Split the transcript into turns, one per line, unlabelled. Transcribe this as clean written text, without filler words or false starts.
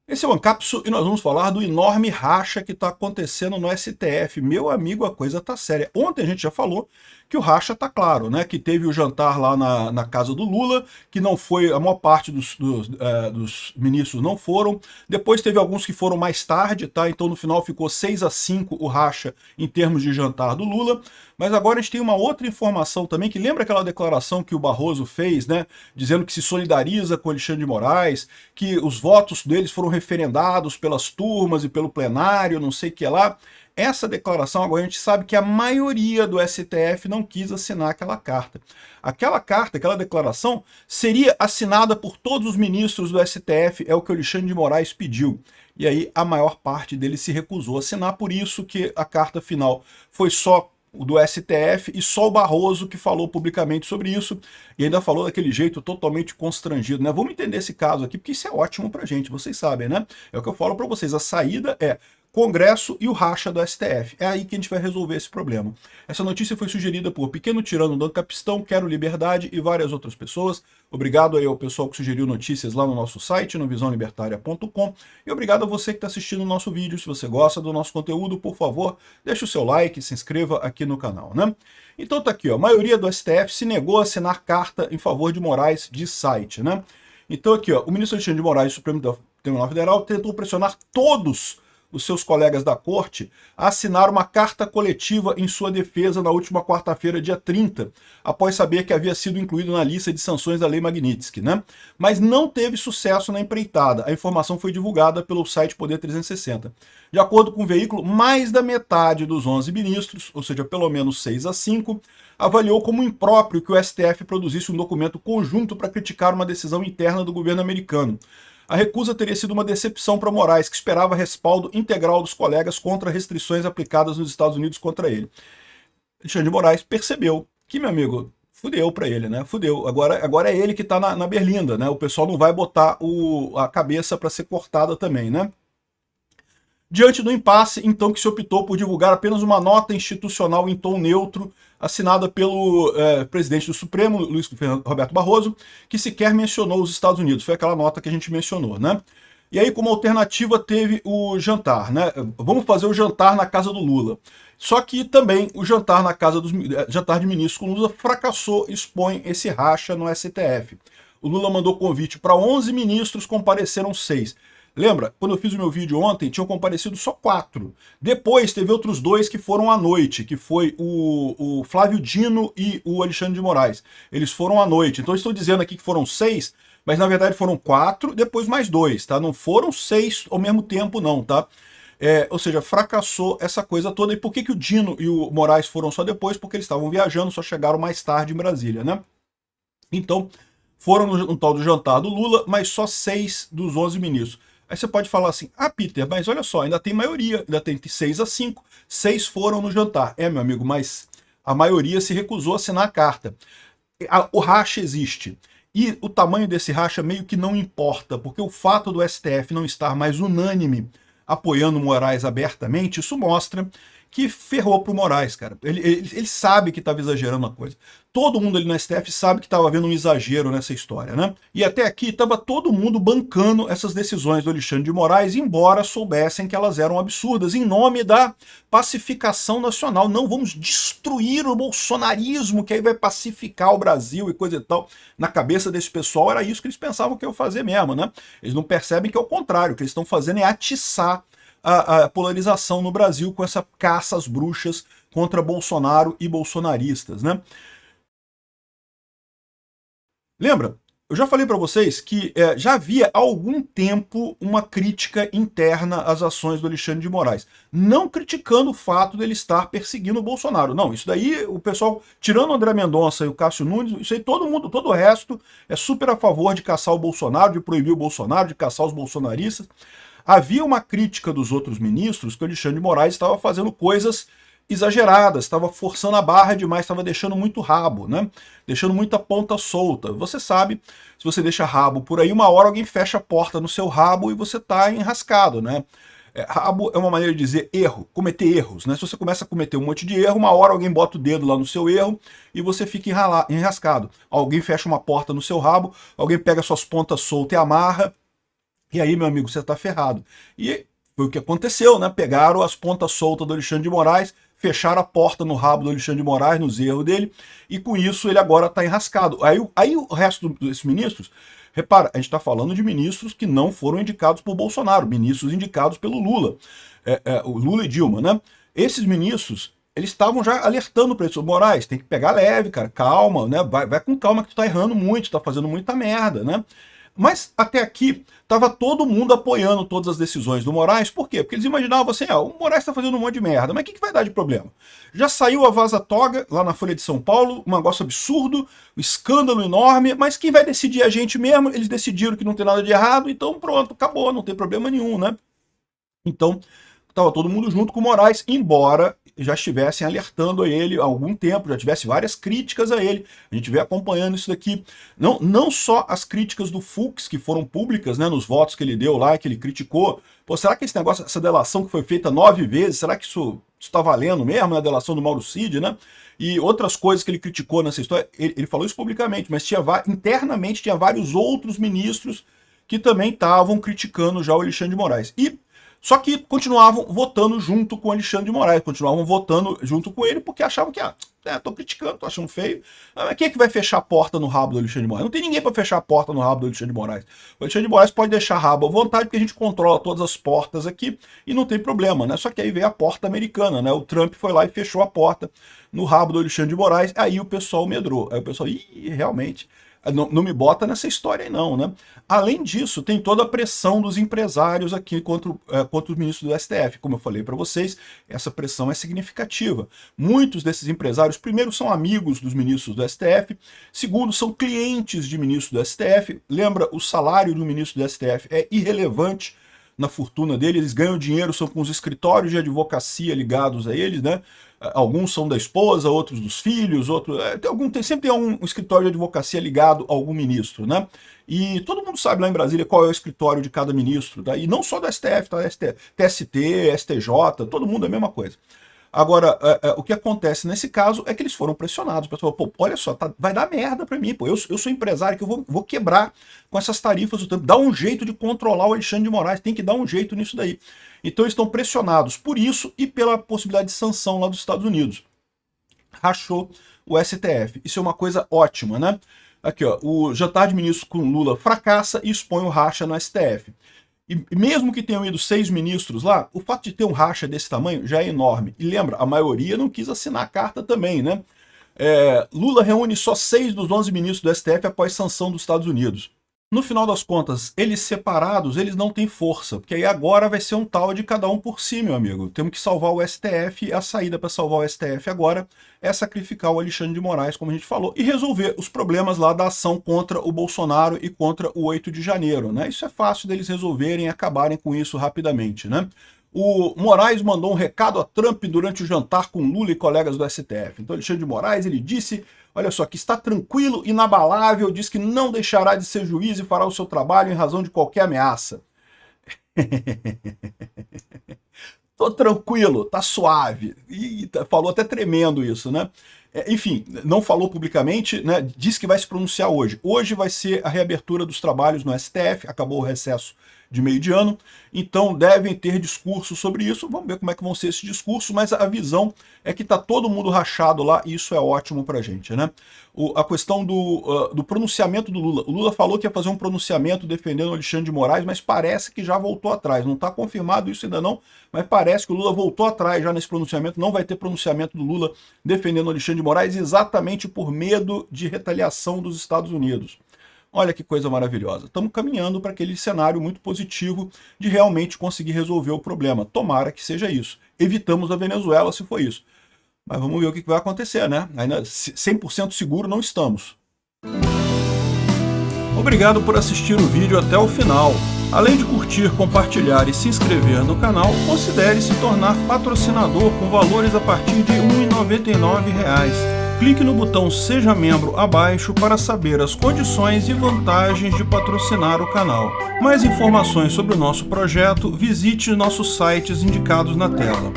Esse é o Ancapsu e nós vamos falar do enorme racha que está acontecendo no STF. Meu amigo, a coisa tá séria. Ontem a gente já falou que o racha tá claro, né? Que teve o jantar lá na casa do Lula, que não foi, a maior parte dos ministros não foram. Depois teve alguns que foram mais tarde, tá? Então no final ficou 6-5 o racha em termos de jantar do Lula. Mas agora a gente tem uma outra informação também, que lembra aquela declaração que o Barroso fez, né? Dizendo que se solidariza com Alexandre de Moraes, que os votos deles foram referendados pelas turmas e pelo plenário, não sei o que lá. Essa declaração, agora a gente sabe que a maioria do STF não quis assinar aquela carta. Aquela carta, aquela declaração, seria assinada por todos os ministros do STF, é o que o Alexandre de Moraes pediu. E aí a maior parte deles se recusou a assinar, por isso que a carta final foi só do STF e só o Barroso que falou publicamente sobre isso e ainda falou daquele jeito totalmente constrangido, né? Vamos entender esse caso aqui, porque isso é ótimo pra gente, vocês sabem, né? É o que eu falo pra vocês, a saída é Congresso e o racha do STF. É aí que a gente vai resolver esse problema. Essa notícia foi sugerida por Pequeno Tirano do Capistão, Quero Liberdade e várias outras pessoas. Obrigado aí ao pessoal que sugeriu notícias lá no nosso site, no visãolibertaria.com. E obrigado a você que está assistindo o nosso vídeo. Se você gosta do nosso conteúdo, por favor, deixe o seu like, se inscreva aqui no canal, né? Então tá aqui, ó, a maioria do STF se negou a assinar carta em favor de Moraes de site, né? Então aqui, ó, o ministro Alexandre de Moraes, do Supremo Tribunal Federal, tentou pressionar todos os seus colegas da corte a assinar uma carta coletiva em sua defesa na última quarta-feira, dia 30, após saber que havia sido incluído na lista de sanções da Lei Magnitsky, né? Mas não teve sucesso na empreitada. A informação foi divulgada pelo site Poder 360. De acordo com o veículo, mais da metade dos 11 ministros, ou seja, pelo menos 6-5, avaliou como impróprio que o STF produzisse um documento conjunto para criticar uma decisão interna do governo americano. A recusa teria sido uma decepção para Moraes, que esperava respaldo integral dos colegas contra restrições aplicadas nos Estados Unidos contra ele. Alexandre de Moraes percebeu que, meu amigo, fudeu para ele, né? Fudeu. Agora é ele que está na berlinda, né? O pessoal não vai botar a cabeça para ser cortada também, né? Diante do impasse, então, que se optou por divulgar apenas uma nota institucional em tom neutro, assinada pelo presidente do Supremo, Luiz Roberto Barroso, que sequer mencionou os Estados Unidos. Foi aquela nota que a gente mencionou, né? E aí, como alternativa, teve o jantar, né? Vamos fazer o jantar na casa do Lula. Só que também o jantar na casa dos jantar de ministros com Lula fracassou, expõe esse racha no STF. O Lula mandou convite para 11 ministros, compareceram 6. Lembra, quando eu fiz o meu vídeo ontem, tinham comparecido só 4. Depois teve outros 2 que foram à noite, que foi o Flávio Dino e o Alexandre de Moraes. Eles foram à noite. Então eu estou dizendo aqui que foram 6, mas na verdade foram 4, depois mais 2, tá? Não foram 6 ao mesmo tempo não, tá? Ou seja, fracassou essa coisa toda. E por que o Dino e o Moraes foram só depois? Porque eles estavam viajando, só chegaram mais tarde em Brasília, né? Então, foram no tal do jantar do Lula, mas só 6 dos 11 ministros. Aí você pode falar assim, ah, Peter, mas olha só, ainda tem maioria, ainda tem 6-5, 6 foram no jantar. Meu amigo, mas a maioria se recusou a assinar a carta. O racha existe. E o tamanho desse racha meio que não importa, porque o fato do STF não estar mais unânime apoiando Moraes abertamente, isso mostra que ferrou pro Moraes, cara. Ele sabe que estava exagerando a coisa. Todo mundo ali no STF sabe que estava havendo um exagero nessa história, né? E até aqui estava todo mundo bancando essas decisões do Alexandre de Moraes, embora soubessem que elas eram absurdas, em nome da pacificação nacional. Não, vamos destruir o bolsonarismo, que aí vai pacificar o Brasil e coisa e tal. Na cabeça desse pessoal era isso que eles pensavam que iam fazer mesmo, né? Eles não percebem que é o contrário, o que eles estão fazendo é atiçar a polarização no Brasil com essa caça às bruxas contra Bolsonaro e bolsonaristas, né? Lembra? Eu já falei para vocês que já havia há algum tempo uma crítica interna às ações do Alexandre de Moraes. Não criticando o fato dele estar perseguindo o Bolsonaro. Não, isso daí o pessoal, tirando o André Mendonça e o Cássio Nunes, isso aí todo mundo, todo o resto é super a favor de caçar o Bolsonaro, de proibir o Bolsonaro, de caçar os bolsonaristas. Havia uma crítica dos outros ministros que o Alexandre de Moraes estava fazendo coisas exageradas, estava forçando a barra demais, estava deixando muito rabo, né? Deixando muita ponta solta. Você sabe, se você deixa rabo por aí, uma hora alguém fecha a porta no seu rabo e você está enrascado, né? Rabo é uma maneira de dizer erro, cometer erros, né? Se você começa a cometer um monte de erro, uma hora alguém bota o dedo lá no seu erro e você fica enrascado. Alguém fecha uma porta no seu rabo, alguém pega suas pontas soltas e amarra, E aí, meu amigo, você tá ferrado. E foi o que aconteceu, né? Pegaram as pontas soltas do Alexandre de Moraes, fecharam a porta no rabo do Alexandre de Moraes, nos erros dele, e com isso ele agora está enrascado. Aí o resto desses ministros, repara, a gente está falando de ministros que não foram indicados por Bolsonaro, ministros indicados pelo Lula, o Lula e Dilma, né? Esses ministros, eles estavam já alertando para isso, Moraes, tem que pegar leve, cara, calma, né? Vai com calma que tu tá errando muito, tá fazendo muita merda, né? Mas até aqui estava todo mundo apoiando todas as decisões do Moraes. Por quê? Porque eles imaginavam assim, o Moraes está fazendo um monte de merda, mas o que vai dar de problema? Já saiu a vaza-toga lá na Folha de São Paulo, um negócio absurdo, um escândalo enorme, mas quem vai decidir é a gente mesmo, eles decidiram que não tem nada de errado, então pronto, acabou, não tem problema nenhum, né? Então, estava todo mundo junto com o Moraes, embora já estivessem alertando a ele há algum tempo, já tivesse várias críticas a ele. A gente vem acompanhando isso daqui. Não só as críticas do Fux, que foram públicas, né, nos votos que ele deu lá, que ele criticou. Pô, será que esse negócio, essa delação que foi feita 9 vezes, será que isso está valendo mesmo, né, a delação do Mauro Cid, né? E outras coisas que ele criticou nessa história, ele falou isso publicamente, mas internamente tinha vários outros ministros que também estavam criticando já o Alexandre de Moraes. Só que continuavam votando junto com o Alexandre de Moraes, continuavam votando junto com ele, porque achavam que, tô criticando, tô achando feio. Mas quem é que vai fechar a porta no rabo do Alexandre de Moraes? Não tem ninguém para fechar a porta no rabo do Alexandre de Moraes. O Alexandre de Moraes pode deixar rabo à vontade, porque a gente controla todas as portas aqui e não tem problema, né? Só que aí veio a porta americana, né? O Trump foi lá e fechou a porta no rabo do Alexandre de Moraes, aí o pessoal medrou. Aí o pessoal, realmente... Não me bota nessa história aí não, né? Além disso, tem toda a pressão dos empresários aqui contra os ministros do STF. Como eu falei para vocês, essa pressão é significativa. Muitos desses empresários, primeiro, são amigos dos ministros do STF, segundo, são clientes de ministros do STF. Lembra, o salário do ministro do STF é irrelevante na fortuna dele, eles ganham dinheiro, são com os escritórios de advocacia ligados a eles, né? Alguns são da esposa, outros dos filhos, outros... sempre tem um escritório de advocacia ligado a algum ministro, né? E todo mundo sabe lá em Brasília qual é o escritório de cada ministro, tá? E não só do STF, tá? TST, STJ, todo mundo é a mesma coisa. Agora, o que acontece nesse caso é que eles foram pressionados. O pessoal falou, pô, olha só, vai dar merda pra mim, pô. Eu sou empresário que eu vou quebrar com essas tarifas do tempo. Dá um jeito de controlar o Alexandre de Moraes, tem que dar um jeito nisso daí. Então eles estão pressionados por isso e pela possibilidade de sanção lá dos Estados Unidos. Rachou o STF. Isso é uma coisa ótima, né? Aqui, ó, o jantar de ministros com Lula fracassa e expõe o racha no STF. E mesmo que tenham ido 6 ministros lá, o fato de ter um racha desse tamanho já é enorme. E lembra, a maioria não quis assinar a carta também, né? Lula reúne só 6 dos 11 ministros do STF após sanção dos Estados Unidos. No final das contas, eles separados, eles não têm força, porque aí agora vai ser um tal de cada um por si, meu amigo. Temos que salvar o STF, a saída para salvar o STF agora é sacrificar o Alexandre de Moraes, como a gente falou, e resolver os problemas lá da ação contra o Bolsonaro e contra o 8 de janeiro, né? Isso é fácil deles resolverem e acabarem com isso rapidamente, né? O Moraes mandou um recado a Trump durante o jantar com Lula e colegas do STF. Então, Alexandre de Moraes, ele disse, olha só, que está tranquilo, inabalável, diz que não deixará de ser juiz e fará o seu trabalho em razão de qualquer ameaça. Tô tranquilo, tá suave. E falou até tremendo isso, né? Enfim, não falou publicamente, né? Disse que vai se pronunciar hoje. Hoje vai ser a reabertura dos trabalhos no STF, acabou o recesso de meio de ano, então devem ter discursos sobre isso. Vamos ver como é que vão ser esses discursos, mas a visão é que tá todo mundo rachado lá e isso é ótimo pra gente, né? A questão do pronunciamento do Lula. O Lula falou que ia fazer um pronunciamento defendendo o Alexandre de Moraes, mas parece que já voltou atrás. Não está confirmado isso ainda não, mas parece que o Lula voltou atrás já nesse pronunciamento. Não vai ter pronunciamento do Lula defendendo o Alexandre de Moraes exatamente por medo de retaliação dos Estados Unidos. Olha que coisa maravilhosa. Estamos caminhando para aquele cenário muito positivo de realmente conseguir resolver o problema. Tomara que seja isso. Evitamos a Venezuela se for isso. Mas vamos ver o que vai acontecer, né? Ainda 100% seguro não estamos. Obrigado por assistir o vídeo até o final. Além de curtir, compartilhar e se inscrever no canal, considere se tornar patrocinador com valores a partir de R$ 1,99. Clique no botão Seja Membro abaixo para saber as condições e vantagens de patrocinar o canal. Mais informações sobre o nosso projeto, visite nossos sites indicados na tela.